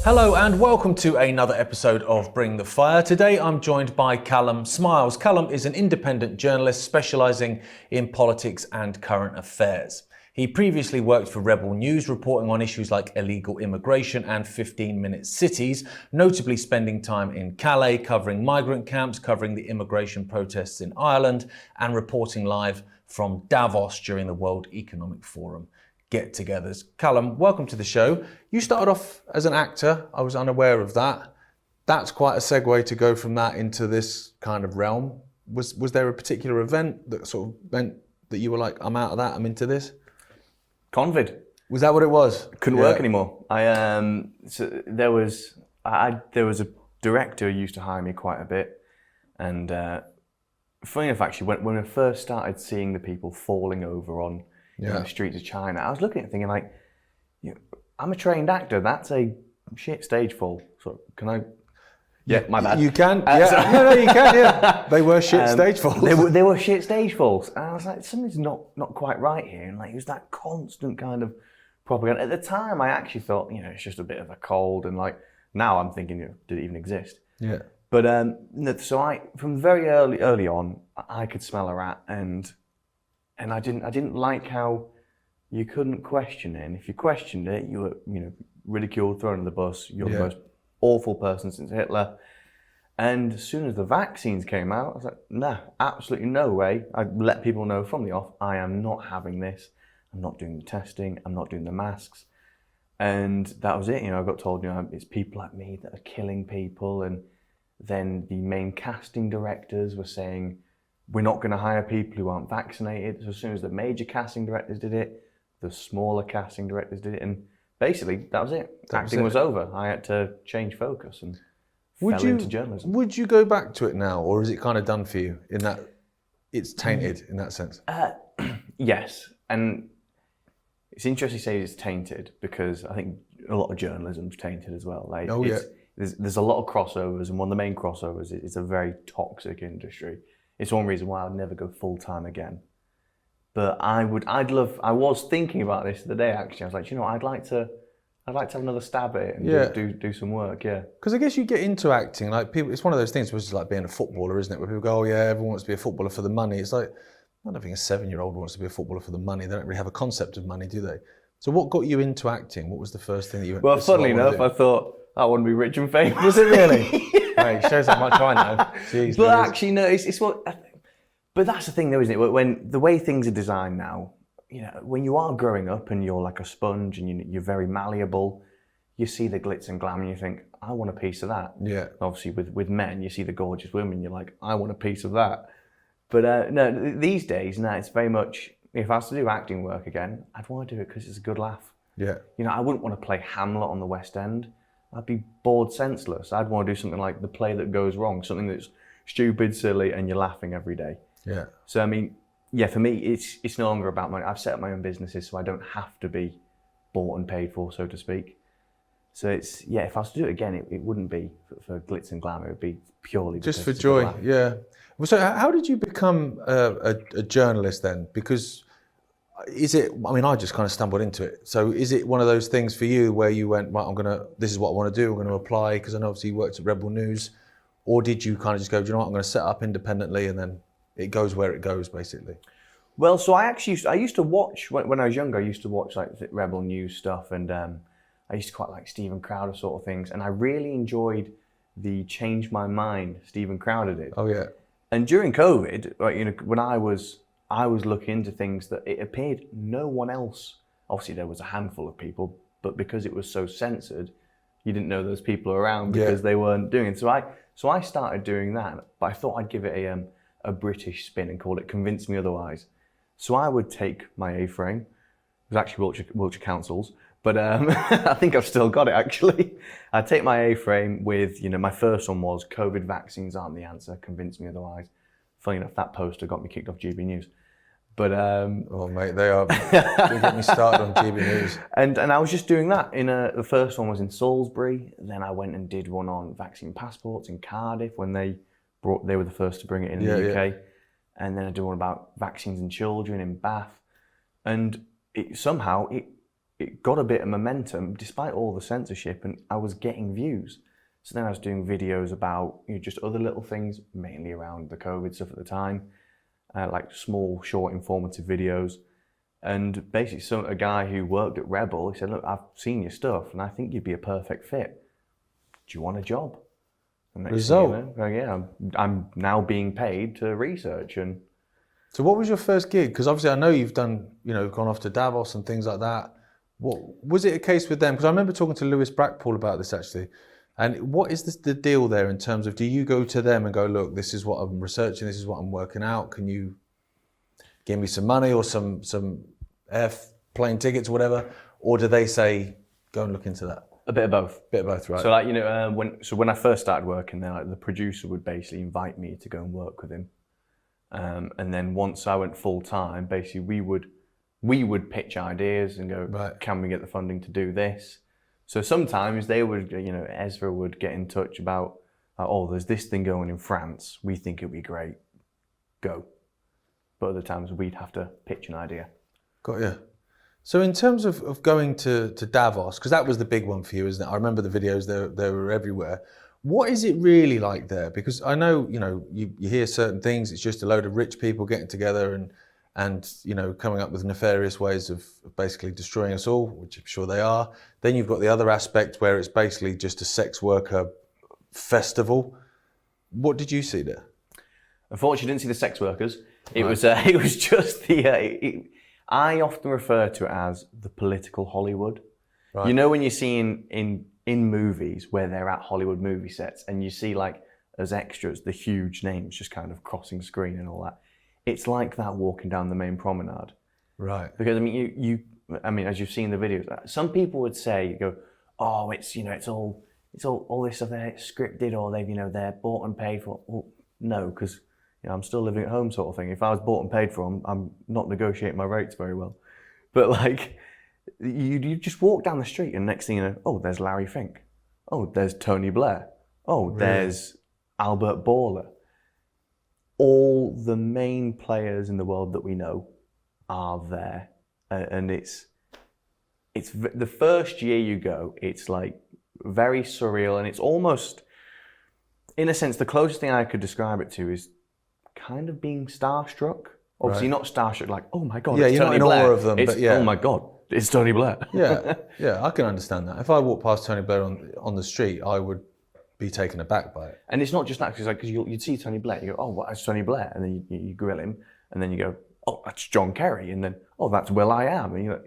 Hello and welcome to another episode of Bring the Fire. Today I'm joined by Callum Smiles. Callum is an independent journalist specialising in politics and current affairs. He previously worked for Rebel News, reporting on issues like illegal immigration and 15-minute cities, notably spending time in Calais, covering migrant camps, covering the immigration protests in Ireland, and reporting live from Davos during the World Economic Forum get-togethers. Callum, welcome to the show. You started off as an actor. I was unaware of that. That's quite a segue to go from that into this kind of realm. Was there a particular event that sort of meant that you were like, I'm out of that, I'm into this? Convid. Was that what it was? Couldn't work anymore. There was a director who used to hire me quite a bit, and funny enough, actually, when I first started seeing the people falling over on the streets of China, I was looking at it thinking like, I'm a trained actor. That's a shit stage fall. So can I? Yeah, my bad. You can. Yeah. No, you can. Yeah. They were shit stage falls. They were shit stage falls, and I was like, something's not quite right here. And like, it was that constant kind of propaganda. At the time, I actually thought, it's just a bit of a cold, and like now I'm thinking, did it even exist? Yeah. But so from very early on, I could smell a rat, and I didn't like how you couldn't question it. And if you questioned it, you were ridiculed, thrown in the bus. You're the most awful person since Hitler. And as soon as the vaccines came out, I was like, nah, absolutely no way. I let people know from the off, I am not having this. I'm not doing the testing. I'm not doing the masks. And that was it. I got told, it's people like me that are killing people. And then the main casting directors were saying, we're not going to hire people who aren't vaccinated. So as soon as the major casting directors did it, the smaller casting directors did it. And basically, that was it. Acting was over. I had to change focus and fell into journalism. Would you go back to it now, or is it kind of done for you in that it's tainted in that sense? Yes. And it's interesting to say it's tainted because I think a lot of journalism's tainted as well. Like, there's a lot of crossovers, and one of the main crossovers is a very toxic industry. It's one reason why I'd never go full time again. But I was thinking about this the other day actually. I was like, I'd like to have another stab at it and do some work, Because I guess you get into acting, like people, it's one of those things which is like being a footballer, isn't it? Where people go, everyone wants to be a footballer for the money. It's like, I don't think a 7-year-old wants to be a footballer for the money. They don't really have a concept of money, do they? So what got you into acting? What was the first thing that you went? Well, funnily enough, I thought, I want to be rich and famous. Was it really? Hey, shows how much I know. Jeez, but actually, no, it's what. But that's the thing, though, isn't it? When the way things are designed now, when you are growing up and you're like a sponge and you're very malleable, you see the glitz and glam and you think, I want a piece of that. Yeah. Obviously, with men, you see the gorgeous women, you're like, I want a piece of that. But no, these days, it's very much. If I was to do acting work again, I'd want to do it because it's a good laugh. Yeah. I wouldn't want to play Hamlet on the West End. I'd be bored senseless. I'd want to do something like The Play That Goes Wrong, something that's stupid, silly, and you're laughing every day. Yeah. So for me, it's no longer about money. I've set up my own businesses, so I don't have to be bought and paid for, so to speak. So if I was to do it again, it wouldn't be for glitz and glamour. It would be purely just for joy. Yeah. Well, so how did you become a journalist then? Because I just kind of stumbled into it. So is it one of those things for you where you went, right, this is what I want to do, I'm going to apply, because I know obviously you worked at Rebel News, or did you kind of just go, do you know what, I'm going to set up independently and then it goes where it goes, basically? Well, so I used to watch, when I was younger, I used to watch like Rebel News stuff, and I used to quite like Stephen Crowder sort of things, and I really enjoyed the Change My Mind Stephen Crowder did. Oh yeah. And during COVID, when I was looking into things that it appeared no one else, obviously there was a handful of people, but because it was so censored, you didn't know those people around because they weren't doing it. So I started doing that, but I thought I'd give it a British spin and call it Convince Me Otherwise. So I would take my A-frame, it was actually Wiltshire Council's, but I think I've still got it actually. I'd take my A-frame with, my first one was COVID vaccines aren't the answer, convince me otherwise. Funny enough, that poster got me kicked off GB News. But oh mate, they are. Don't get me started on GB News. And I was just doing that. The first one was in Salisbury. Then I went and did one on vaccine passports in Cardiff when they were the first to bring it in the UK. And then I did one about vaccines in children in Bath. And somehow it got a bit of momentum despite all the censorship, and I was getting views. So then I was doing videos about just other little things, mainly around the COVID stuff at the time, like small, short, informative videos. And basically, a guy who worked at Rebel, he said, "Look, I've seen your stuff, and I think you'd be a perfect fit. Do you want a job?" And next Result. thing you know, yeah, I'm now being paid to research. And So what was your first gig? Because obviously I know you've done, gone off to Davos and things like that. What was it a case with them? Because I remember talking to Lewis Brackpool about this actually. And what is the deal there in terms of, do you go to them and go, look, this is what I'm researching, this is what I'm working out, can you give me some money or some plane tickets or whatever? Or do they say, go and look into that? a bit of both. Bit of both, right? So like when I first started working there, like the producer would basically invite me to go and work with him, and then once I went full time, basically we would pitch ideas and go, Right. Can we get the funding to do this? So sometimes they would, Ezra would get in touch about, oh, there's this thing going in France. We think it'd be great. Go. But other times we'd have to pitch an idea. Got you. So in terms of going to Davos, because that was the big one for you, isn't it? I remember the videos, they were everywhere. What is it really like there? Because I know, you hear certain things, it's just a load of rich people getting together and coming up with nefarious ways of basically destroying us all, which I'm sure they are. Then you've got the other aspect where it's basically just a sex worker festival. What did you see there? Unfortunately, I didn't see the sex workers. It Right. was just I often refer to it as the political Hollywood. Right. You know when you see in movies where they're at Hollywood movie sets and you see like as extras the huge names just kind of crossing screen and all that. It's like that walking down the main promenade. Right. Because as you've seen the videos, some people would say, oh, it's all this stuff there, it's scripted, or they're bought and paid for. Well, no, because I'm still living at home, sort of thing. If I was bought and paid for, I'm not negotiating my rates very well. But like, you just walk down the street, and next thing you know, oh, there's Larry Fink. Oh, there's Tony Blair. Oh, Really? there's Albert Bourla. All the main players in the world that we know are there, and it's the first year you go, it's like very surreal, and it's almost, in a sense, the closest thing I could describe it to is kind of being starstruck. Obviously, Right. not starstruck like, oh my god, Yeah, it's you're Tony not in Blair. awe of them, It's, but yeah. oh my god, it's Tony Blair. Yeah, I can understand that. If I walked past Tony Blair on the street, I would be taken aback by it. And it's not just that, because you'd see Tony Blair, you go, oh, what, that's Tony Blair, and then you grill him, and then you go, oh, that's John Kerry, and then, oh, that's Will I Am, and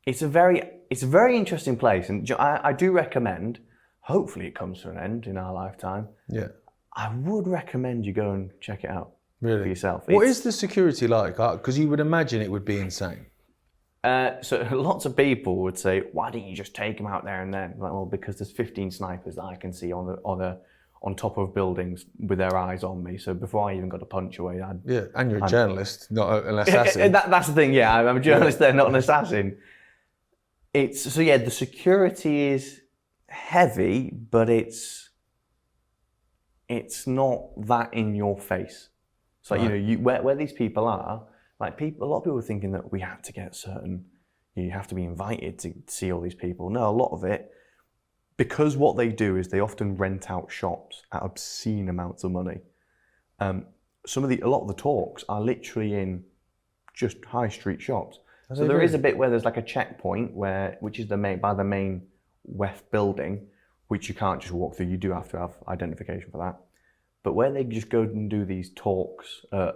it's a very interesting place, and I do recommend. Hopefully, it comes to an end in our lifetime. Yeah. I would recommend you go and check it out for Really? yourself. What is the security like? Because you would imagine it would be insane. So lots of people would say, why didn't you just take him out there and then? Like, well, because there's 15 snipers that I can see on top of buildings with their eyes on me. So before I even got a punch away, Yeah, and you're a journalist, not an assassin. that's the thing. Yeah, I'm a journalist. They're not an assassin. The security is heavy, but it's not that in your face. So Right. where these people are. Like a lot of people are thinking that we have to get you have to be invited to see all these people. No, a lot of it, because what they do is they often rent out shops at obscene amounts of money. A lot of the talks are literally in just high street shops. So there is a bit where there's like a checkpoint which is by the main WEF building, which you can't just walk through. You do have to have identification for that. But where they just go and do these talks at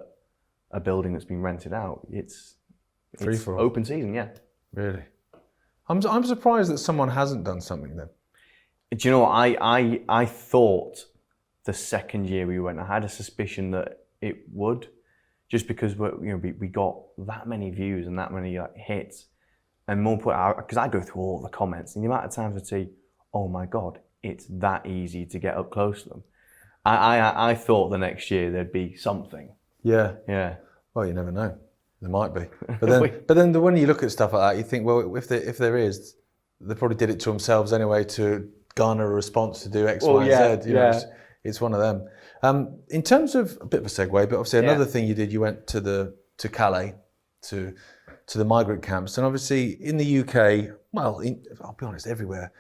a building that's been rented out, it's Free for all. open season, yeah. Really? I'm surprised that someone hasn't done something then. Do you know what? I thought the second year we went, I had a suspicion that it would, just because we got that many views and that many hits, and more because I go through all the comments, and the amount of times I'd say, oh my god, it's that easy to get up close to them. I thought the next year there'd be something. Yeah. Yeah. Well, you never know. There might be. But then when you look at stuff like that, you think, well, if there is, they probably did it to themselves anyway to garner a response to do X, Y, and Z. It's one of them. In terms of a bit of a segue, but obviously another thing you did, you went to Calais to to the migrant camps. And obviously in the UK, well, I'll be honest, everywhere,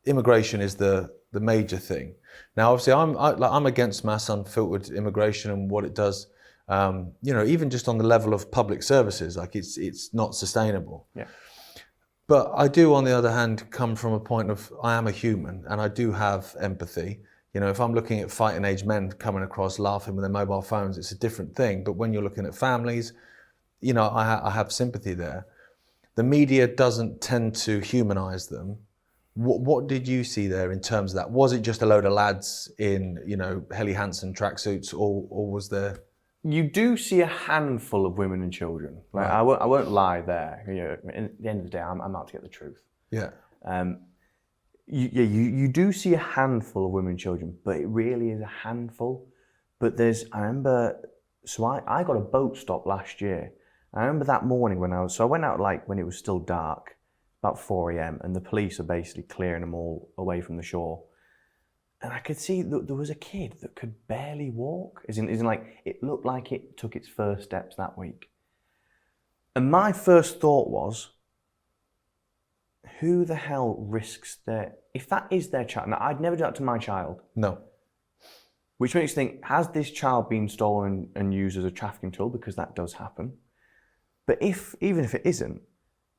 immigration is the major thing. Now, obviously, I'm against mass unfiltered immigration and what it does. Even just on the level of public services, like it's not sustainable. Yeah. But I do, on the other hand, come from a point of I am a human and I do have empathy. If I'm looking at fighting age men coming across laughing with their mobile phones, it's a different thing. But when you're looking at families, I have sympathy there. The media doesn't tend to humanize them. What did you see there in terms of that? Was it just a load of lads in, Helly Hansen tracksuits, or was there? You do see a handful of women and children. Like, right. I won't lie there. At the end of the day, I'm out to get the truth. Yeah. You do see a handful of women and children, but it really is a handful. But I remember, I got a boat stop last year. I remember that morning I went out when it was still dark, about 4 a.m, and the police are basically clearing them all away from the shore. And I could see that there was a kid that could barely walk. It looked like it took its first steps that week. And my first thought was, who the hell risks if that is their child? Now, I'd never do that to my child. No. Which makes you think, has this child been stolen and used as a trafficking tool? Because that does happen. But even if it isn't,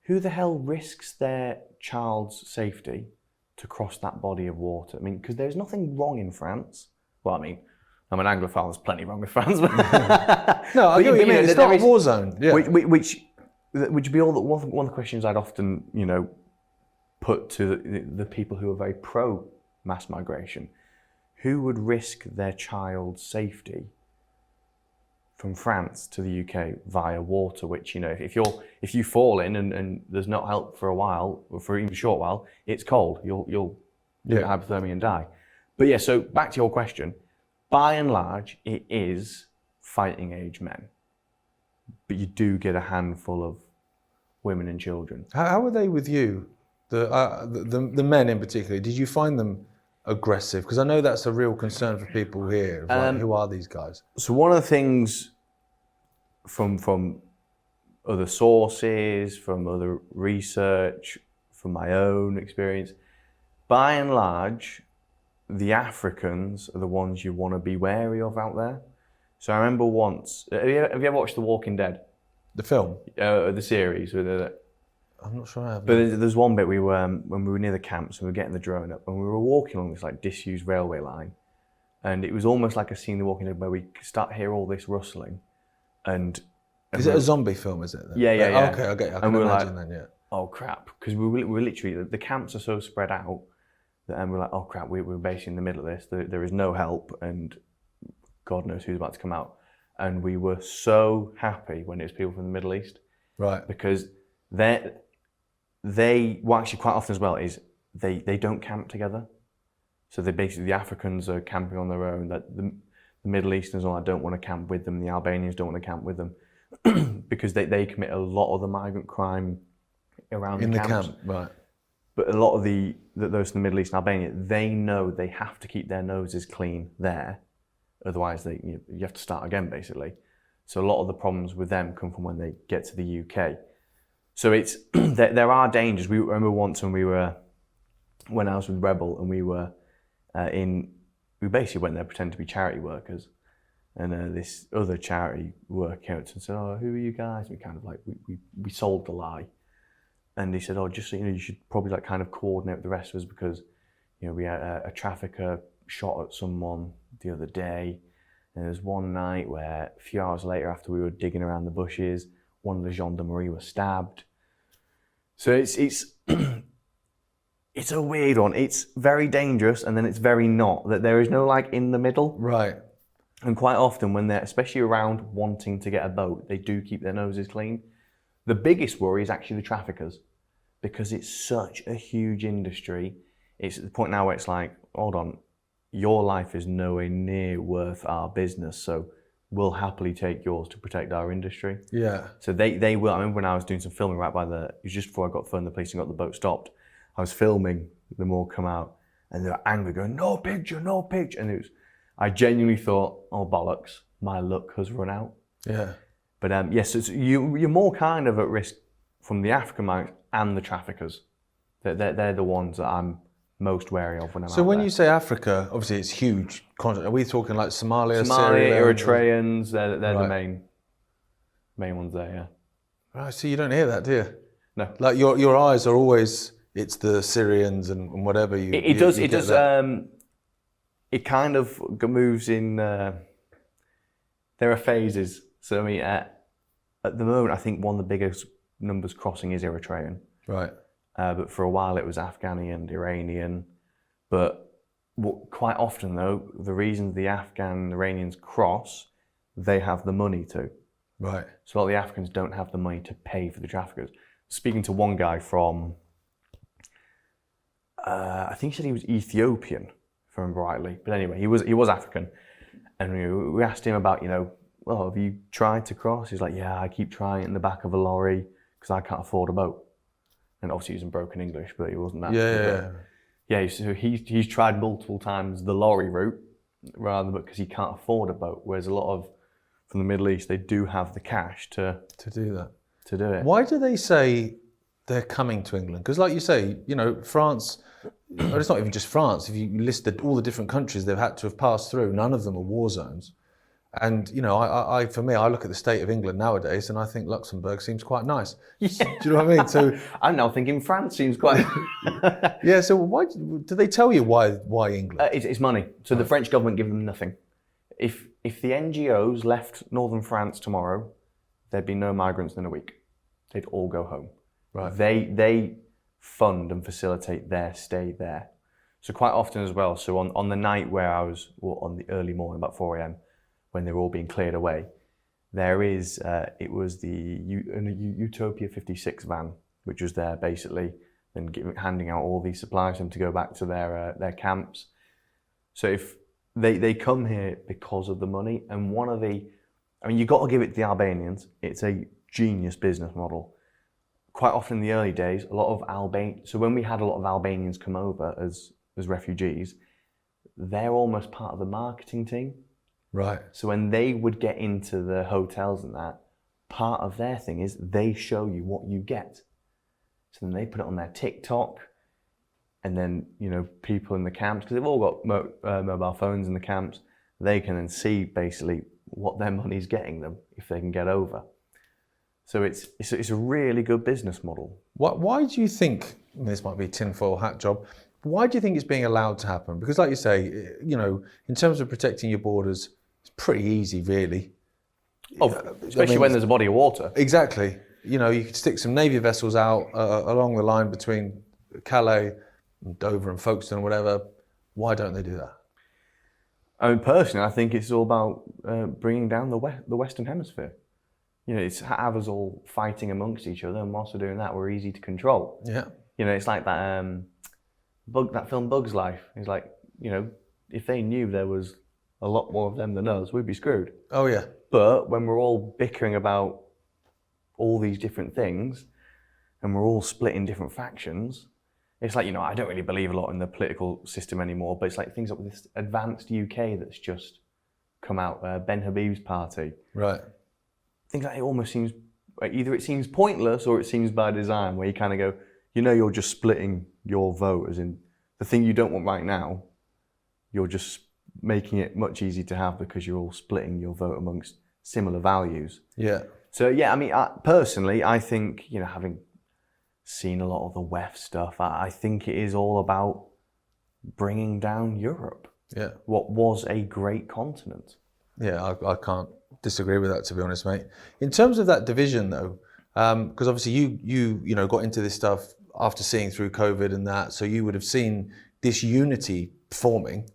who the hell risks their child's safety to cross that body of water? I mean, because there's nothing wrong in France. Well, I mean, I'm an Anglophile, there's plenty wrong with France. No, I get what you mean. It's not a war zone. Yeah. Which would be one of the questions I'd often, put to the people who are very pro mass migration. Who would risk their child's safety from France to the UK via water? Which, if you fall in and there's not help for a while, or for even a short while, it's cold. You'll get hypothermia and die. But yeah, so back to your question. By and large, it is fighting age men, but you do get a handful of women and children. How were they with you? The men in particular, did you find them aggressive? Because I know that's a real concern for people here. Who are these guys? So one of the things from other sources, from other research, from my own experience, by and large, the Africans are the ones you want to be wary of out there. So I remember once, have you ever watched The Walking Dead? The film? The series with I'm not sure I have. But there's one bit when we were near the camps and we were getting the drone up and we were walking along this disused railway line, and it was almost like a scene in The Walking Dead where we start hear all this rustling, and is it a zombie film? Is it? Then? Yeah. Oh, okay, I get it. I can imagine then. Yeah. Oh crap! Because we were literally, the camps are so spread out that, and we're like, oh crap, we're basically in the middle of this. There is no help, and God knows who's about to come out. And we were so happy when it was people from the Middle East, right? Because actually quite often as well is they don't camp together. So the Africans are camping on their own, that the Middle Easterns don't want to camp with them, the Albanians don't want to camp with them because they commit a lot of the migrant crime around in the camps. Camp, right. But a lot of those from the Middle East and Albania, they know they have to keep their noses clean there, otherwise you have to start again basically. So a lot of the problems with them come from when they get to the UK. So it's there are dangers. We remember once when I was with Rebel and we basically went there pretending to be charity workers, and this other charity worker came up and said, "Oh, who are you guys?" And we kind of we sold the lie, and he said, "Oh, just so you know, you should probably kind of coordinate with the rest of us because we had a trafficker shot at someone the other day, and there was one night where a few hours later after we were digging around the bushes, one of the gendarmerie was stabbed." So it's it's a weird one. It's very dangerous and then it's very not. That there is no in the middle. Right. And quite often when they're especially around wanting to get a boat, they do keep their noses clean. The biggest worry is actually the traffickers, because it's such a huge industry. It's at the point now where it's hold on, your life is nowhere near worth our business, so we'll happily take yours to protect our industry. Yeah. So they will. I remember when I was doing some filming right it was just before I got phoned the police and got the boat stopped. I was filming them all come out and they were angry, going, no picture. And I genuinely thought, oh bollocks, my luck has run out. Yeah. But yes, you're more kind of at risk from the African migrants and the traffickers. They're the ones that I'm most wary of when I'm out So when there. you say Africa, obviously it's huge continent. Are we talking like Somalia, Somalia, Syria, Eritreans, they're Right. the main ones there, yeah. Right, so you don't hear that, do you? No. Like your eyes are always, it's the Syrians and whatever you. It does. you It get does. that. It kind of moves in. There are phases. So I mean, at the moment, I think one of the biggest numbers crossing is Eritrean. Right. But for a while, it was Afghani and Iranian. But quite often, though, the reason the Afghan and Iranians cross, they have the money to. Right. So a lot of the Africans don't have the money to pay for the traffickers. Speaking to one guy from, I think he said he was Ethiopian, if I remember rightly. But anyway, he was African, and we asked him about, well, have you tried to cross? He's like, yeah, I keep trying it in the back of a lorry because I can't afford a boat. And obviously he was in broken English, but he wasn't that. Yeah. So he's tried multiple times the lorry route rather because he can't afford a boat. Whereas a lot of from the Middle East, they do have the cash to do that. To do it. Why do they say they're coming to England? Because like you say, France, or it's not even just France. If you listed all the different countries they've had to have passed through, none of them are war zones. And for me, I look at the state of England nowadays, and I think Luxembourg seems quite nice. Yeah. Do you know what I mean? So I'm now thinking France seems quite. Yeah. So why do they tell you why England? It's money. So the French government give them nothing. If the NGOs left northern France tomorrow, there'd be no migrants in a week. They'd all go home. Right. They fund and facilitate their stay there. So quite often as well. So on the night where I was, on the early morning, about 4 a.m. when they were all being cleared away, there is, it was the Utopia 56 van, which was there basically, and handing out all these supplies for them to go back to their camps. So if they come here because of the money, and you've got to give it to the Albanians, it's a genius business model. Quite often in the early days, so when we had a lot of Albanians come over as refugees, they're almost part of the marketing team. Right. So when they would get into the hotels and that, part of their thing is they show you what you get. So then they put it on their TikTok, and then, people in the camps, because they've all got mobile phones in the camps, they can then see basically what their money's getting them if they can get over. So it's a really good business model. Why do you think, this might be a tinfoil hat job, why do you think it's being allowed to happen? Because like you say, in terms of protecting your borders, it's pretty easy, really. Oh, especially when there's a body of water. Exactly. You could stick some Navy vessels out along the line between Calais and Dover and Folkestone or whatever. Why don't they do that? I mean, personally, I think it's all about bringing down the Western Hemisphere. It's have us all fighting amongst each other, and whilst we're doing that, we're easy to control. Yeah. It's like that that film Bug's Life. It's like, if they knew there was a lot more of them than us, we'd be screwed. Oh yeah. But when we're all bickering about all these different things, and we're all split in different factions, it's like, I don't really believe a lot in the political system anymore, but it's like things like this advanced UK that's just come out, Ben Habib's party. Right. Things like it almost seems, either it seems pointless or it seems by design, where you kind of go, you're just splitting your vote, as in the thing you don't want right now, you're just making it much easier to have because you're all splitting your vote amongst similar values. Yeah. So yeah, I mean, personally, I think, having seen a lot of the WEF stuff, I think it is all about bringing down Europe. Yeah. What was a great continent. Yeah, I can't disagree with that, to be honest, mate. In terms of that division, though, because obviously you got into this stuff after seeing through COVID and that, so you would have seen this unity forming.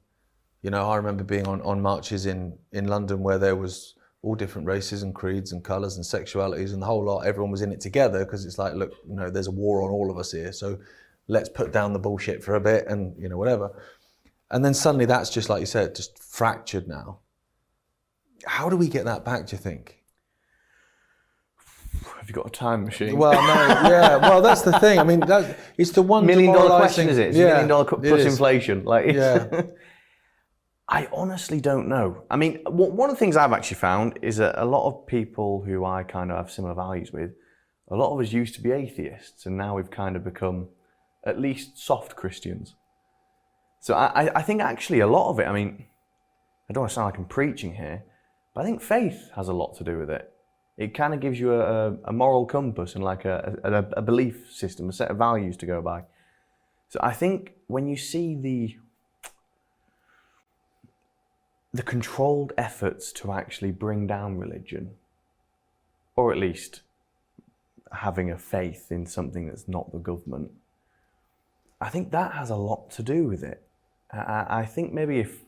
I remember being on marches in London where there was all different races and creeds and colours and sexualities and the whole lot. Everyone was in it together because it's like, look, there's a war on all of us here, so let's put down the bullshit for a bit and whatever. And then suddenly that's just, like you said, just fractured now. How do we get that back, do you think? Have you got a time machine? Well, no, yeah. Well, that's the thing. I mean, it's the $1 million question, is it? It's $1 million plus inflation. Yeah. I honestly don't know. I mean, one of the things I've actually found is that a lot of people who I kind of have similar values with, a lot of us used to be atheists, and now we've kind of become at least soft Christians. So I think actually a lot of it, I mean, I don't want to sound like I'm preaching here, but I think faith has a lot to do with it. It kind of gives you a moral compass and like a belief system, a set of values to go by. So I think when you see the controlled efforts to actually bring down religion, or at least having a faith in something that's not the government, I think that has a lot to do with it. I think maybe if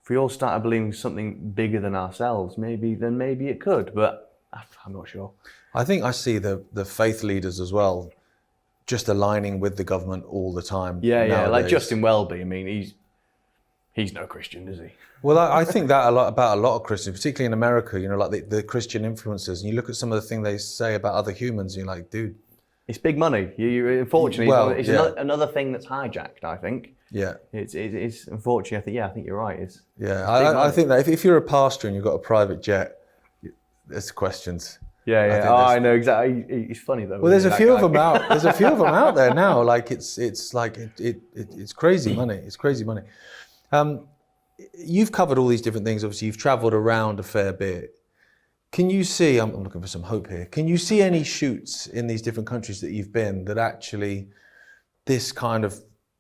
we all started believing something bigger than ourselves, maybe it could, but I'm not sure. I think I see the faith leaders as well just aligning with the government all the time. Yeah, nowadays. like Justin Welby. I mean, he's no Christian, is he? Well, I think that about a lot of Christians, particularly in America. You know, like the Christian influencers, and you look at some of the things they say about other humans, and you're like, dude, it's big money. Unfortunately, well, it's another thing that's hijacked, I think. Yeah, it's unfortunately. I think you're right. I think that if you're a pastor and you've got a private jet, there's questions. Yeah. I know exactly. It's funny though. Well, there's a few of them out. There's a few of them out there now. Like it's crazy money. It's crazy money. You've covered all these different things. Obviously, you've travelled around a fair bit. Can you see? I'm looking for some hope here. Can you see any shoots in these different countries that you've been that actually this kind of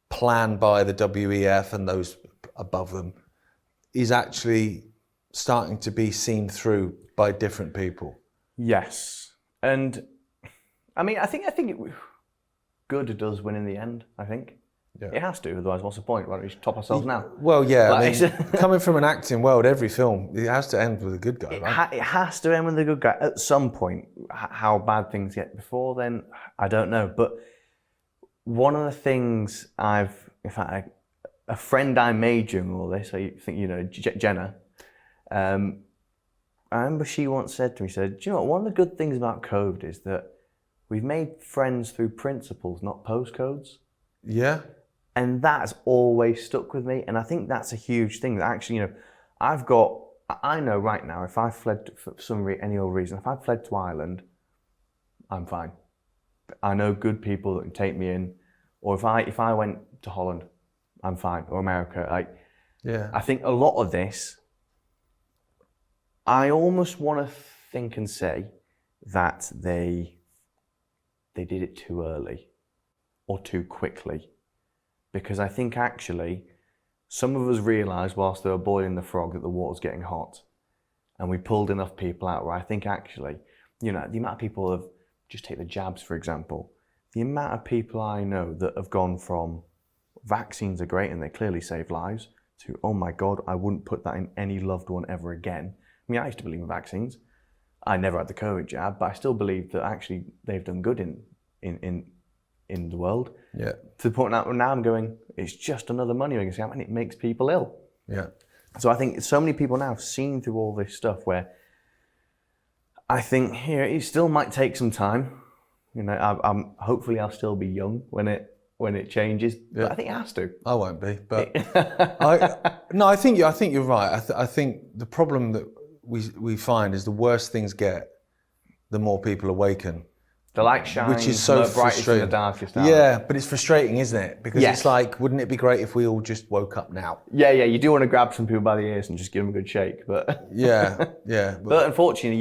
plan by the WEF and those above them is actually starting to be seen through by different people? Yes, and I mean, I think good does win in the end. I think it has to. Otherwise, what's the point? Why don't we just top ourselves now? Well, yeah. I mean, coming from an acting world, every film it has to end with a good guy, right? It has to end with a good guy at some point. How bad things get before then, I don't know. But one of the things a friend I made during all this, I think you know Jenna. I remember she once said to me, do you know what, one of the good things about COVID is that we've made friends through principles, not postcodes. Yeah. And that's always stuck with me. And I think that's a huge thing that actually, you know, I know right now, if I fled for any other reason, if I fled to Ireland, I'm fine. I know good people that can take me in. Or if I went to Holland, I'm fine. Or America. I think a lot of this, I almost want to think and say that they did it too early or too quickly, because I think actually some of us realised whilst they were boiling the frog that the water's getting hot, and we pulled enough people out where I think actually, you know, the amount of people have, just take the jabs for example, the amount of people I know that have gone from vaccines are great and they clearly save lives to, oh my God, I wouldn't put that in any loved one ever again. I mean, I used to believe in vaccines. I never had the COVID jab, but I still believe that actually they've done good in the world. Yeah. To the point now I'm going, it's just another money making scam and it makes people ill. Yeah. So I think so many people now have seen through all this stuff where I think here it still might take some time. You know, hopefully I'll still be young when it changes, but I think it has to. I won't be, but I think you're right. I think the problem that we find is the worse things get, the more people awaken. The light shines, which is so frustrating. In the darkest hour. Yeah, but it's frustrating, isn't it? Because it's like, wouldn't it be great if we all just woke up now? Yeah, you do want to grab some people by the ears and just give them a good shake, but yeah. But unfortunately,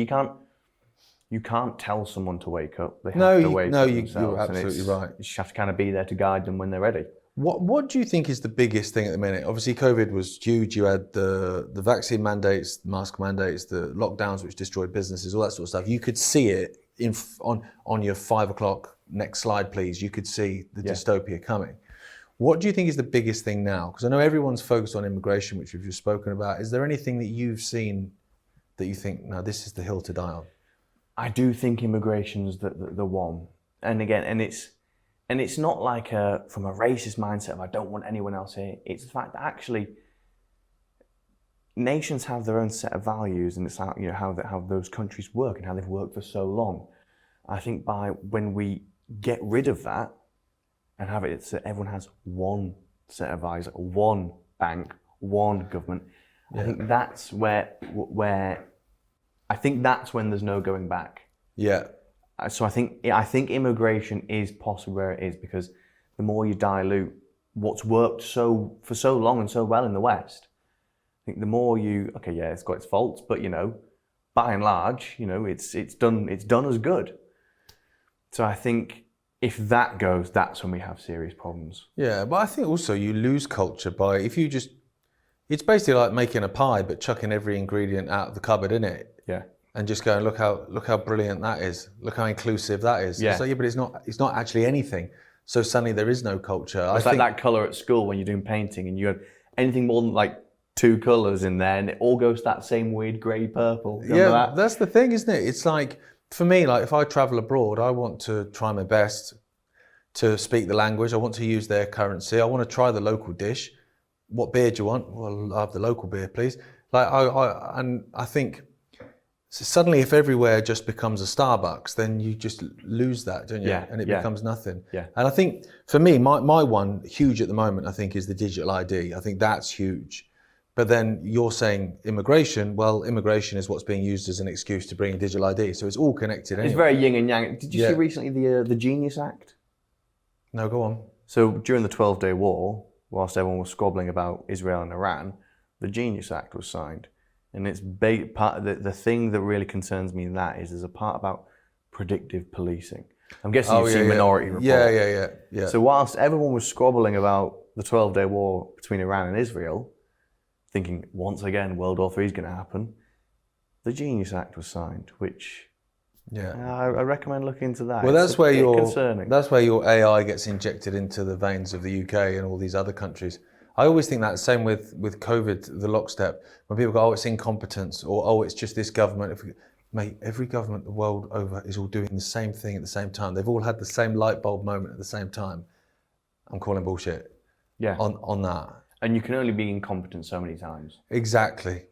you can't tell someone to wake up. They have to wake up themselves. You're absolutely right. You just have to kind of be there to guide them when they're ready. What do you think is the biggest thing at the minute? Obviously, COVID was huge. You had the vaccine mandates, mask mandates, the lockdowns which destroyed businesses, all that sort of stuff. You could see it on your 5 o'clock, next slide please, you could see the dystopia coming. What do you think is the biggest thing now? Because I know everyone's focused on immigration, which we've just spoken about. Is there anything that you've seen that you think, no, this is the hill to die on? I do think immigration's the one. And again, and it's not like from a racist mindset of I don't want anyone else here. It's the fact that actually nations have their own set of values, and it's how, you know, how those countries work and how they've worked for so long. I think when we get rid of that and have it so everyone has one set of values, one bank, one government, I think that's where I think that's when there's no going back. Yeah. So I think immigration is possibly where it is, because the more you dilute what's worked for so long and so well in the West, I think the more it's got its faults, but by and large, it's done as good. So I think if that goes, that's when we have serious problems. Yeah, but I think also you lose culture by it's basically like making a pie but chucking every ingredient out of the cupboard, isn't it? Yeah. And just going, look how brilliant that is. Look how inclusive that is. Yeah. So yeah, but it's not actually anything. So suddenly there is no culture. It's like that colour at school when you're doing painting and you have anything more than like 2 colours in there and it all goes to that same weird grey purple. Remember that? That's the thing, isn't it? It's like, for me, like if I travel abroad, I want to try my best to speak the language. I want to use their currency. I want to try the local dish. What beer do you want? Well, I'll have the local beer, please. Like I think suddenly if everywhere just becomes a Starbucks, then you just lose that, don't you? Yeah, and it becomes nothing. Yeah. And I think for me, my one huge at the moment, I think, is the digital ID. I think that's huge. But then you're saying immigration. Well, immigration is what's being used as an excuse to bring a digital ID. So it's all connected anyway. It's very yin and yang. Did you see recently the Genius Act? No, go on. So during the 12-day war, whilst everyone was squabbling about Israel and Iran, the Genius Act was signed. And it's part of the thing that really concerns me in that is there's a part about predictive policing. I'm guessing you've seen Minority Report. Yeah. So whilst everyone was squabbling about the 12-day war between Iran and Israel, thinking once again World War III is going to happen, the Genius Act was signed, which I recommend looking into that. Well, that's where your AI gets injected into the veins of the UK and all these other countries. I always think that the same with COVID, the lockstep, when people go, oh, it's incompetence, or oh, it's just this government. Mate, every government the world over is all doing the same thing at the same time. They've all had the same light bulb moment at the same time. I'm calling bullshit. Yeah. On that. And you can only be incompetent so many times. Exactly.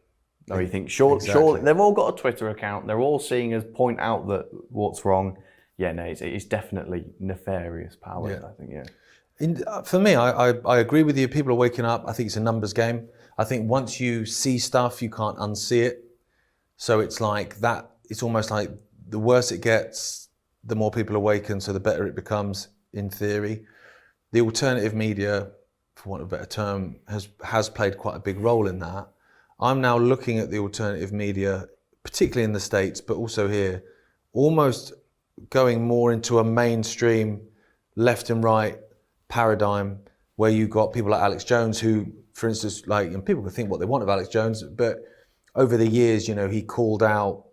Or you think, surely they've all got a Twitter account. They're all seeing us point out that what's wrong. Yeah, no, it's definitely nefarious powers. I think. Yeah. For me, I agree with you. People are waking up. I think it's a numbers game. I think once you see stuff, you can't unsee it. So it's like that. It's almost like the worse it gets, the more people awaken, so the better it becomes, in theory. The alternative media, for want of a better term, has played quite a big role in that. I'm now looking at the alternative media, particularly in the States, but also here, almost going more into a mainstream left and right paradigm where you got people like Alex Jones who, for instance, and people can think what they want of Alex Jones, but over the years, he called out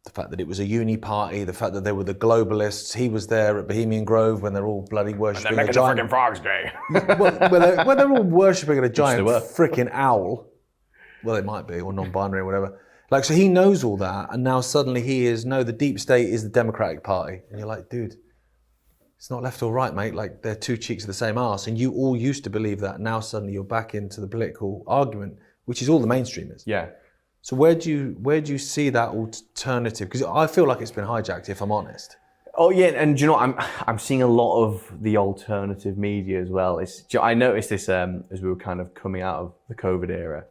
the fact that it was a uni party, the fact that they were the globalists. He was there at Bohemian Grove when they're all bloody worshipping a giant... And they're making the freaking frogs gay. when they're all worshipping a giant freaking owl. Well, it might be, or non-binary or whatever. So he knows all that, and now suddenly the deep state is the Democratic Party. And you're like, dude, it's not left or right, mate. They're two cheeks of the same arse. And you all used to believe that. Now suddenly you're back into the political argument, which is all the mainstreamers. Yeah. So where do you see that alternative? Because I feel like it's been hijacked, if I'm honest. Oh yeah, and you know, I'm seeing a lot of the alternative media as well. I noticed this as we were kind of coming out of the COVID era.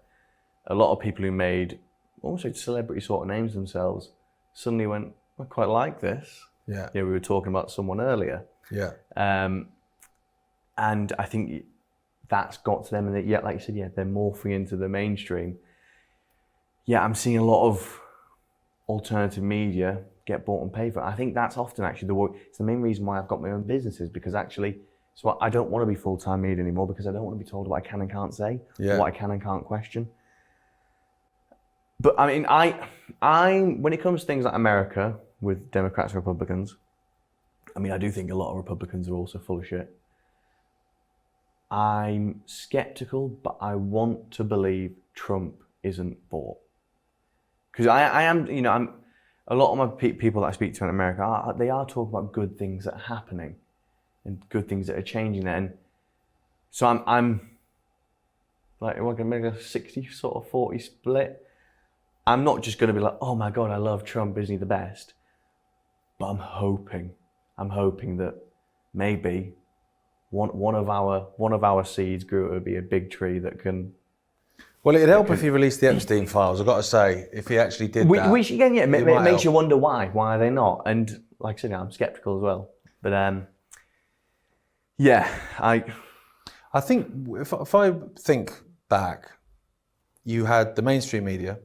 A lot of people who made almost like celebrity sort of names themselves suddenly went, I quite like this. Yeah. We were talking about someone earlier. Yeah. And I think that's got to them, and like you said, they're morphing into the mainstream. Yeah, I'm seeing a lot of alternative media get bought and paid for. I think that's often actually it's the main reason why I've got my own businesses, because actually, so I don't want to be full-time media anymore, because I don't want to be told what I can and can't say, what I can and can't question. But I mean, I when it comes to things like America with Democrats and Republicans, I mean, I do think a lot of Republicans are also full of shit. I'm skeptical, but I want to believe Trump isn't bought. Because I am, I'm a lot of my people that I speak to in America, they are talking about good things that are happening and good things that are changing there. And so I'm like, we're going to make a 60 sort of 40 split. I'm not just going to be like, oh my God, I love Trump, isn't he the best? But I'm hoping that maybe one of our seeds grew to be a big tree that can. Well, it'd help if he released the Epstein files. I've got to say, if he actually did that. Which again, it makes you wonder why. Why are they not? And like I said, I'm skeptical as well. But yeah, I think if I think back, you had the mainstream media.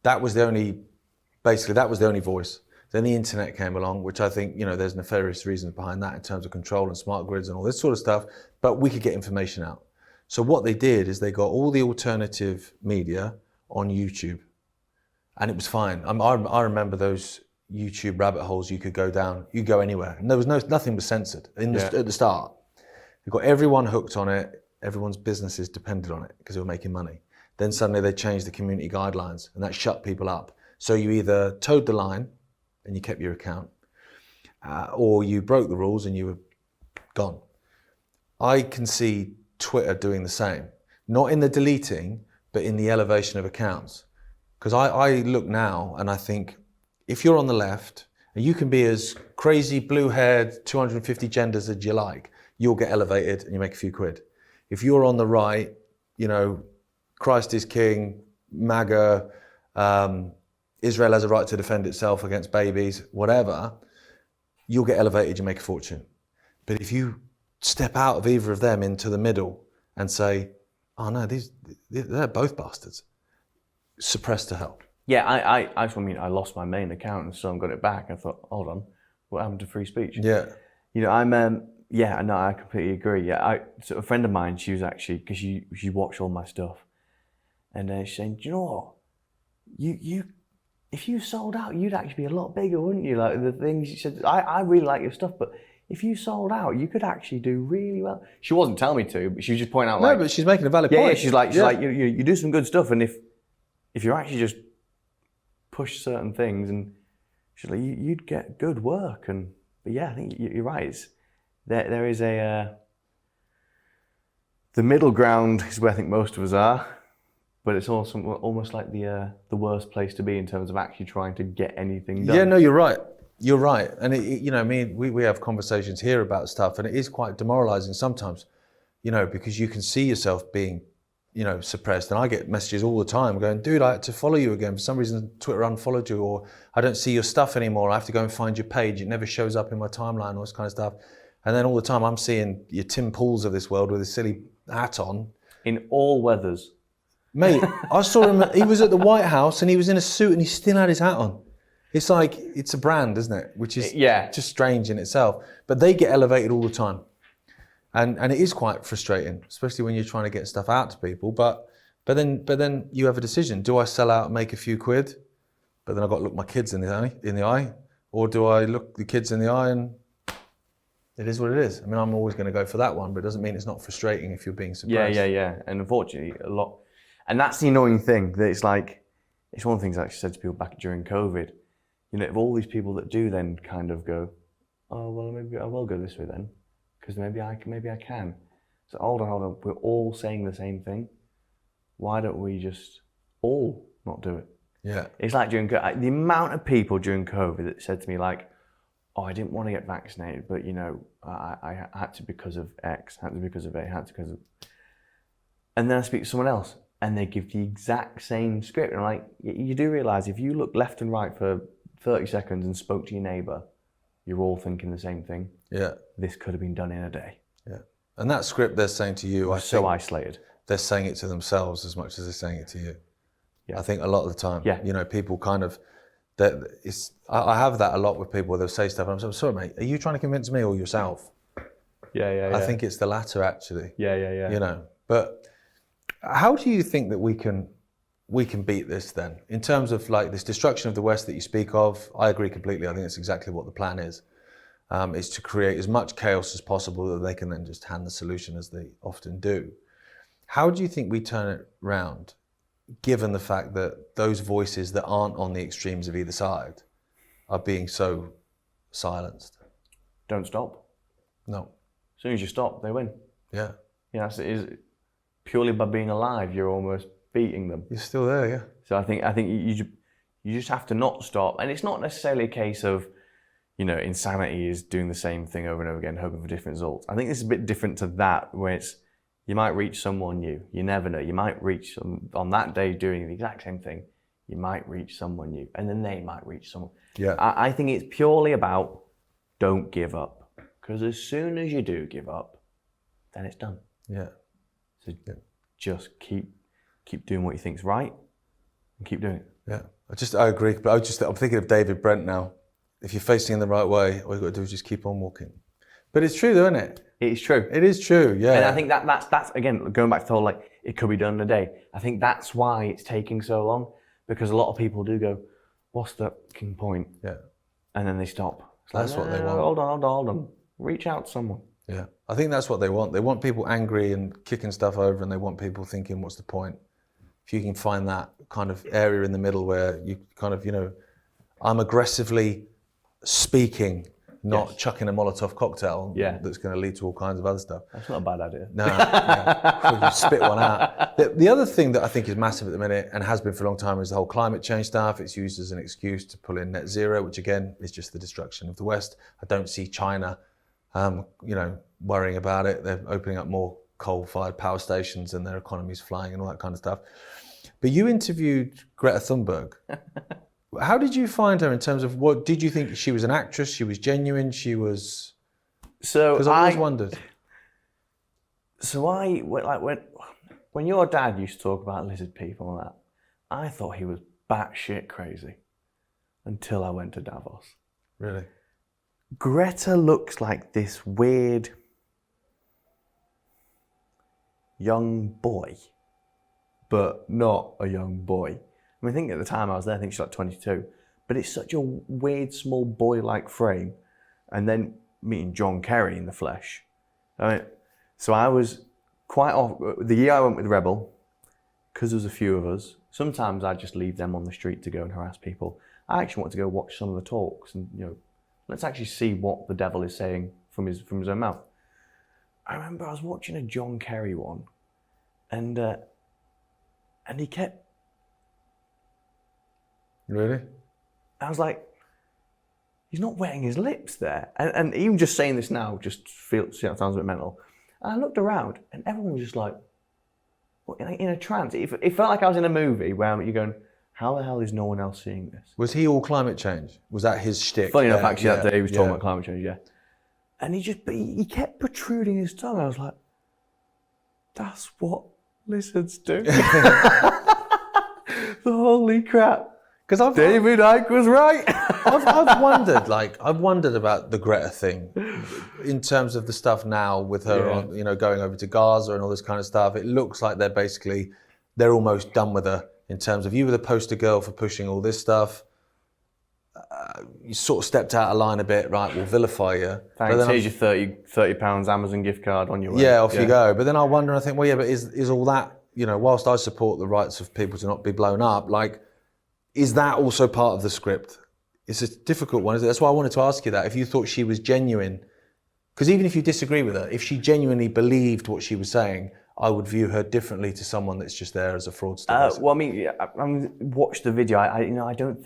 That was the only voice. Then the internet came along, which I think, there's nefarious reasons behind that in terms of control and smart grids and all this sort of stuff, but we could get information out. So what they did is they got all the alternative media on YouTube, and it was fine. I remember those YouTube rabbit holes you could go down, you go anywhere, and there was nothing was censored at the start. They got everyone hooked on it, everyone's businesses depended on it because they were making money. Then suddenly they changed the community guidelines, and that shut people up. So you either towed the line and you kept your account, or you broke the rules and you were gone. I can see Twitter doing the same, not in the deleting, but in the elevation of accounts. Because I look now and I think, if you're on the left, and you can be as crazy, blue-haired, 250 genders as you like, you'll get elevated and you make a few quid. If you're on the right, Christ is king, MAGA, Israel has a right to defend itself against babies, whatever, you'll get elevated, you make a fortune. But if you step out of either of them into the middle and say, oh no, they're both bastards, suppressed to hell. Yeah, I lost my main account and someone got it back. I thought, hold on, what happened to free speech? Yeah. I completely agree. Yeah, so a friend of mine, she was actually, because she watched all my stuff, and she's saying, do you know what? You if you sold out, you'd actually be a lot bigger, wouldn't you? Like the things she said, I really like your stuff, but if you sold out, you could actually do really well. She wasn't telling me to, but she was just pointing out, no, but she's making a valid point. Yeah, she's like, you do some good stuff, and if you actually just push certain things, and she's like, you'd get good work. But yeah, I think you're right. There is the middle ground is where I think most of us are. But it's also almost like the worst place to be in terms of actually trying to get anything done. Yeah, no, you're right. You're right. And we have conversations here about stuff, and it is quite demoralizing sometimes, because you can see yourself being, suppressed. And I get messages all the time going, dude, I had to follow you again. For some reason, Twitter unfollowed you, or I don't see your stuff anymore. I have to go and find your page. It never shows up in my timeline, all this kind of stuff. And then all the time I'm seeing your Tim Pools of this world with his silly hat on. In all weathers. Mate, I saw him, he was at the White House and he was in a suit and he still had his hat on. It's like, it's a brand, isn't it? Which is just strange in itself. But they get elevated all the time. And it is quite frustrating, especially when you're trying to get stuff out to people. But then you have a decision. Do I sell out and make a few quid? But then I've got to look my kids in the eye. Or do I look the kids in the eye and it is what it is? I mean, I'm always going to go for that one, but it doesn't mean it's not frustrating if you're being suppressed. Yeah. And unfortunately, a lot. And that's the annoying thing, that it's one of the things I actually said to people back during COVID. If all these people that do then kind of go, oh, well, maybe I will go this way then, because maybe I can. So hold on, we're all saying the same thing. Why don't we just all not do it? Yeah. It's like the amount of people during COVID that said to me like, oh, I didn't want to get vaccinated, but I had to because of X, had to because of A, had to because of... And then I speak to someone else, and they give the exact same script. And I'm like, you do realise if you look left and right for 30 seconds and spoke to your neighbour, you're all thinking the same thing. Yeah. This could have been done in a day. Yeah. And that script they're saying to you, so isolated. They're saying it to themselves as much as they're saying it to you. Yeah. I think a lot of the time. Yeah. People kind of, I have that a lot with people. They'll say stuff and I'm sorry, mate, are you trying to convince me or yourself? Yeah. I think it's the latter actually. Yeah. But how do you think that we can beat this then? In terms of like this destruction of the West that you speak of, I agree completely. I think it's exactly what the plan is to create as much chaos as possible that they can then just hand the solution as they often do. How do you think we turn it round, given the fact that those voices that aren't on the extremes of either side are being so silenced? Don't stop. No. As soon as you stop, they win. Yeah. Purely by being alive, you're almost beating them. You're still there, yeah. So I think you just have to not stop, and it's not necessarily a case of, insanity is doing the same thing over and over again, hoping for different results. I think this is a bit different to that, where you might reach someone new. You never know. You might reach on that day doing the exact same thing. You might reach someone new, and then they might reach someone. Yeah. I think it's purely about don't give up. Because as soon as you do give up, then it's done. Yeah. So just keep doing what you think's right and keep doing it. Yeah. I agree. But I'm thinking of David Brent now. If you're facing in the right way, all you've got to do is just keep on walking. But it's true though, isn't it? It is true. It is true, yeah. And I think that's again, going back to the whole, like, it could be done in a day. I think that's why it's taking so long, because a lot of people do go, what's the fucking point? Yeah. And then they stop. It's That's what they want. Hold on. Reach out to someone. Yeah. I think that's what they want. They want people angry and kicking stuff over, and they want people thinking, what's the point? If you can find that kind of area in the middle where you kind of, I'm aggressively speaking, not chucking a Molotov cocktail that's going to lead to all kinds of other stuff. That's not a bad idea. No, you spit one out. The other thing that I think is massive at the minute, and has been for a long time, is the whole climate change stuff. It's used as an excuse to pull in net zero, which again is just the destruction of the West. I don't see China, worrying about it. They're opening up more coal-fired power stations and their economy's flying and all that kind of stuff. But you interviewed Greta Thunberg. How did you find her in terms of what did you think? She was an actress, she was genuine, she was... So because I always wondered. So when your dad used to talk about lizard people and that, I thought he was batshit crazy until I went to Davos. Really? Greta looks like this weird young boy, but not a young boy. I mean, I think at the time I was there, I think she's like 22, but it's such a weird, small boy-like frame. And then meeting John Kerry in the flesh. So I was quite off, the year I went with Rebel, because there was a few of us, sometimes I'd just leave them on the street to go and harass people. I actually wanted to go watch some of the talks and, let's actually see what the devil is saying from his own mouth. I remember I was watching a John Kerry one, and he kept... Really? I was like, he's not wetting his lips there. And even just saying this now just sounds a bit mental. And I looked around and everyone was just like in a trance. It felt like I was in a movie where you're going, how the hell is no one else seeing this? Was he all climate change? Was that his shtick? Funny enough, actually, that day he was talking about climate change, And he kept protruding his tongue. I was like, that's what lizards do. Holy crap. Because David Icke was right. I've wondered about the Greta thing in terms of the stuff now with her on, going over to Gaza and all this kind of stuff. It looks like they're almost done with her in terms of, you were the poster girl for pushing all this stuff. You sort of stepped out of line a bit, right? We'll vilify you. Thanks, here's your £30 Amazon gift card on your way. Yeah, off you go. But then I wonder, I think, well, yeah, but is all that, whilst I support the rights of people to not be blown up, is that also part of the script? It's a difficult one, isn't it? That's why I wanted to ask you that. If you thought she was genuine, because even if you disagree with her, if she genuinely believed what she was saying, I would view her differently to someone that's just there as a fraudster. Well, I mean, I watched the video. I don't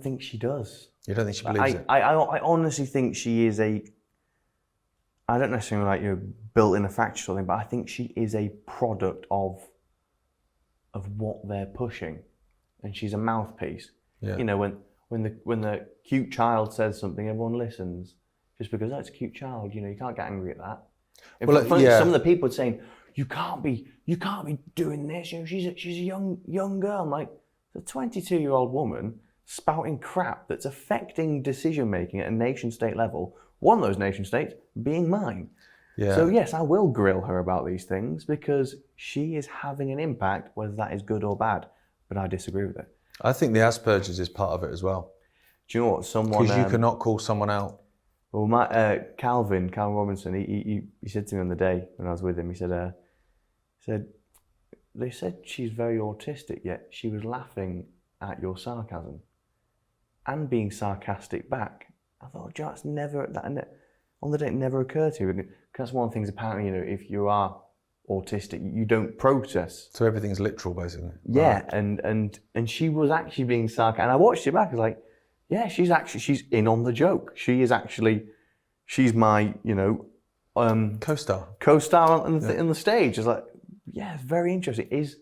think she does. You don't think she believes it? I honestly think she is I don't necessarily built in a factory or something, but I think she is a product of what they're pushing, and she's a mouthpiece. Yeah. When the cute child says something, everyone listens, just because that's a cute child. You can't get angry at that. Some of the people are saying you can't be doing this. She's a young girl. I'm like, a 22-year-old woman spouting crap that's affecting decision making at a nation state level. One of those nation states being mine. Yeah. So yes, I will grill her about these things because she is having an impact, whether that is good or bad. But I disagree with it. I think the Asperger's is part of it as well. Do you know what? Because you cannot call someone out. Well, Callum Robinson, he said to me on the day when I was with him, he said, they said she's very autistic, yet she was laughing at your sarcasm and being sarcastic back. I thought, that's never on the day it never occurred to you. Because that's one of the things apparently, if you are autistic, you don't process. So everything's literal, basically. Yeah, right. and she was actually being sarcastic. And I watched it back. I was like, yeah, she's in on the joke. She's my co-star on the stage. I was like, yeah, it's very interesting. Is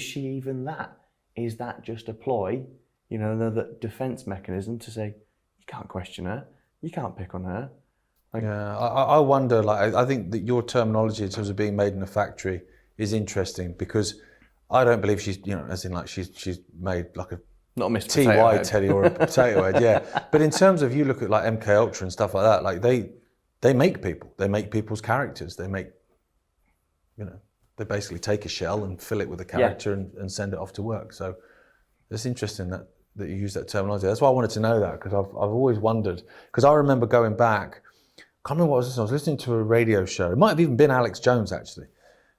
she even that? Is that just a ploy the defense mechanism to say, you can't question her, you can't pick on her. I wonder, I think that your terminology in terms of being made in a factory is interesting, because I don't believe she's, as in she's made like a not Mr. TY Teddy or a potato head, yeah. But in terms of, you look at like MK Ultra and stuff like that, like they make people, they make people's characters, they make, they basically take a shell and fill it with a character and send it off to work. So it's interesting that you use that terminology. That's why I wanted to know that, because I've always wondered, because I remember going back, I can't remember what I was listening to a radio show. It might have even been Alex Jones actually,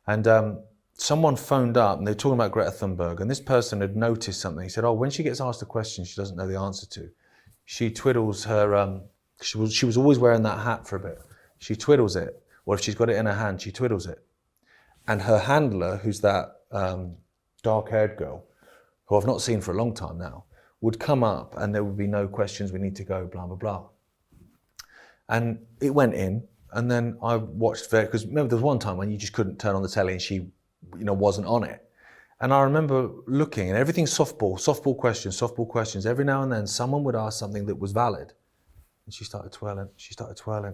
and someone phoned up and they were talking about Greta Thunberg, and this person had noticed something. He said, "Oh, when she gets asked a question she doesn't know the answer to, she twiddles her. She was always wearing that hat for a bit. She twiddles it, or if she's got it in her hand, she twiddles it. And her handler, who's that dark-haired girl, who I've not seen for a long time now, would come up and there would be no questions. We need to go, blah blah blah." And it went in, and then I watched, because remember there was one time when you just couldn't turn on the telly and she, wasn't on it. And I remember looking, and everything's softball questions. Every now and then someone would ask something that was valid, and she started twirling.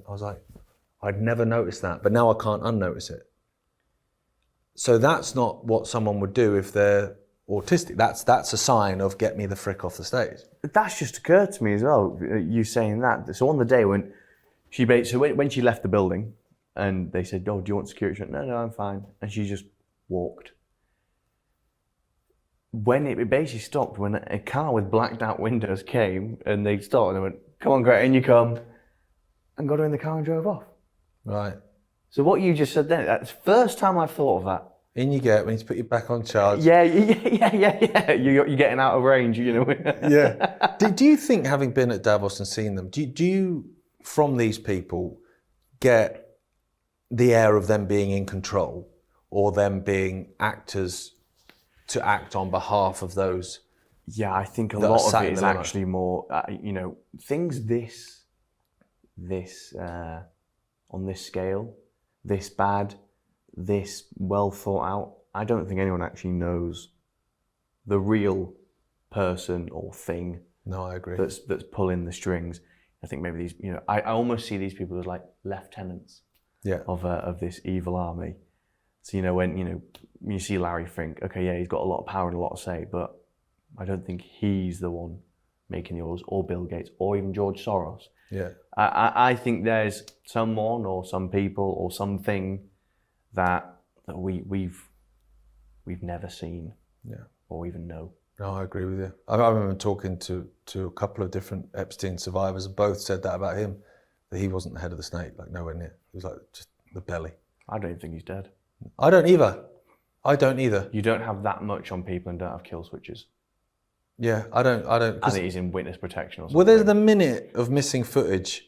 I was like, I'd never noticed that, but now I can't unnotice it. So that's not what someone would do if they're autistic. That's a sign of get me the frick off the stage. That's just occurred to me as well, you saying that. So on the day when when she left the building and they said, "Oh, do you want security?" She went, No, I'm fine. And she just walked. When it basically stopped, when a car with blacked out windows came and they stopped and they went, "Come on, Greta, in you come," and got her in the car and drove off. Right. So what you just said then, that's the first time I've thought of that. In you get, we need to put you back on charge. Yeah. You're getting out of range, Yeah. Do you think, having been at Davos and seen them, do you, from these people, get the air of them being in control, or them being actors to act on behalf of those? Yeah, I think a lot of it is actually more, things on this scale, this bad, this well thought out. I don't think anyone actually knows the real person or thing. No, I agree. That's pulling the strings. I think maybe these, I almost see these people as like lieutenants of this evil army. So, when you see Larry, think, okay, yeah, he's got a lot of power and a lot to say, but I don't think he's the one making the orders, or Bill Gates, or even George Soros. Yeah. I think there's someone or some people or something that we've never seen, or even know. No, I agree with you. I remember talking to a couple of different Epstein survivors, and both said that about him, that he wasn't the head of the snake, like nowhere near. He was like just the belly. I don't even think he's dead. I don't either. You don't have that much on people and don't have kill switches. Yeah, I don't. I think he's in witness protection or something. Well, there's the minute of missing footage,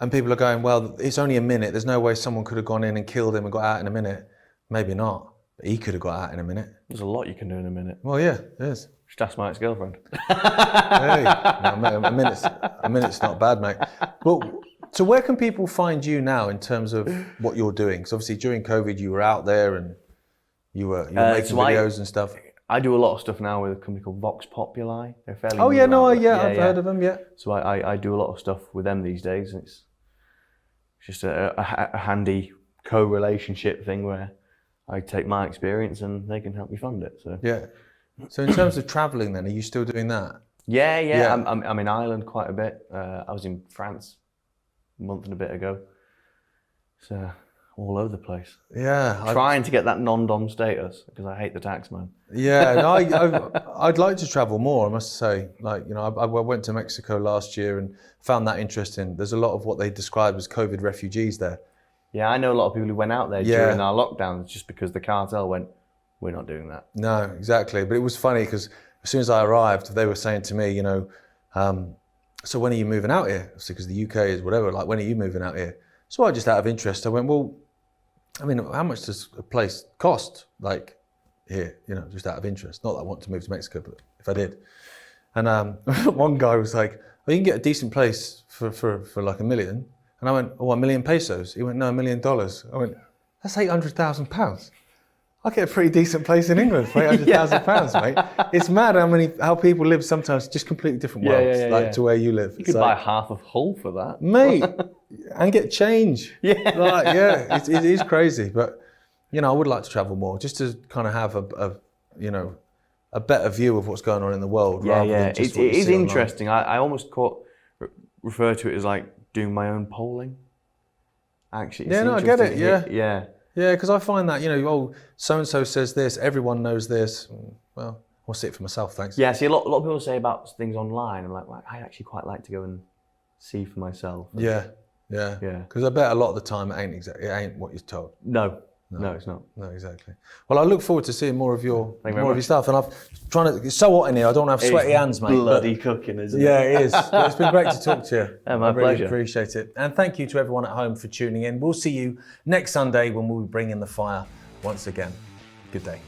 and people are going, well, it's only a minute. There's no way someone could have gone in and killed him and got out in a minute. Maybe not. But he could have got out in a minute. There's a lot you can do in a minute. Well, yeah, there's. Just ask my ex-girlfriend. Hey, no, mate, a minute's not bad, mate. Well, so where can people find you now in terms of what you're doing? Because obviously during COVID you were out there and you were making videos and stuff. I do a lot of stuff now with a company called Vox Populi. They're fairly Oh new yeah, no, around. I've heard of them. Yeah. So I do a lot of stuff with them these days. It's just a handy co-relationship thing where I take my experience and they can help me fund it. So yeah. So in terms of travelling, then, are you still doing that? Yeah. I'm in Ireland quite a bit. I was in France a month and a bit ago. So all over the place. Yeah. Trying to get that non-dom status because I hate the tax man. Yeah, no, I'd like to travel more, I must say. Like, I went to Mexico last year and found that interesting. There's a lot of what they describe as COVID refugees there. Yeah, I know a lot of people who went out there during our lockdowns just because the cartel went, we're not doing that. No, exactly. But it was funny because as soon as I arrived, they were saying to me, so when are you moving out here? Because the UK is whatever, like, when are you moving out here? So I just out of interest, I went, well, I mean, how much does a place cost, like, here, just out of interest? Not that I want to move to Mexico, but if I did. And one guy was like, well, you can get a decent place for like $1 million. And I went, oh, $1 million pesos? He went, no, $1 million. I went, that's £800,000. I get a pretty decent place in England for £800,000, mate. It's mad how people live sometimes just completely different worlds, to where you live. You could buy half of Hull for that, mate, and get change. Yeah, it is crazy. But I would like to travel more, just to kind of have a better view of what's going on in the world. It is interesting. I almost refer to it as like doing my own polling. Actually, I get it. Yeah, because I find that so and so says this, everyone knows this. Well, I'll see it for myself, thanks. Yeah, see, a lot of people say about things online. I'm like, I actually quite like to go and see for myself. Yeah. Because I bet a lot of the time it ain't what you're told. No, it's not. No, exactly. Well, I look forward to seeing more of your stuff, and it's so hot in here. I don't have sweaty hands, mate. Bloody cooking, isn't it? Yeah, it is. But it's been great to talk to you. My I really pleasure. appreciate it, and thank you to everyone at home for tuning in. We'll see you next Sunday when we'll be bringing the fire once again. Good day.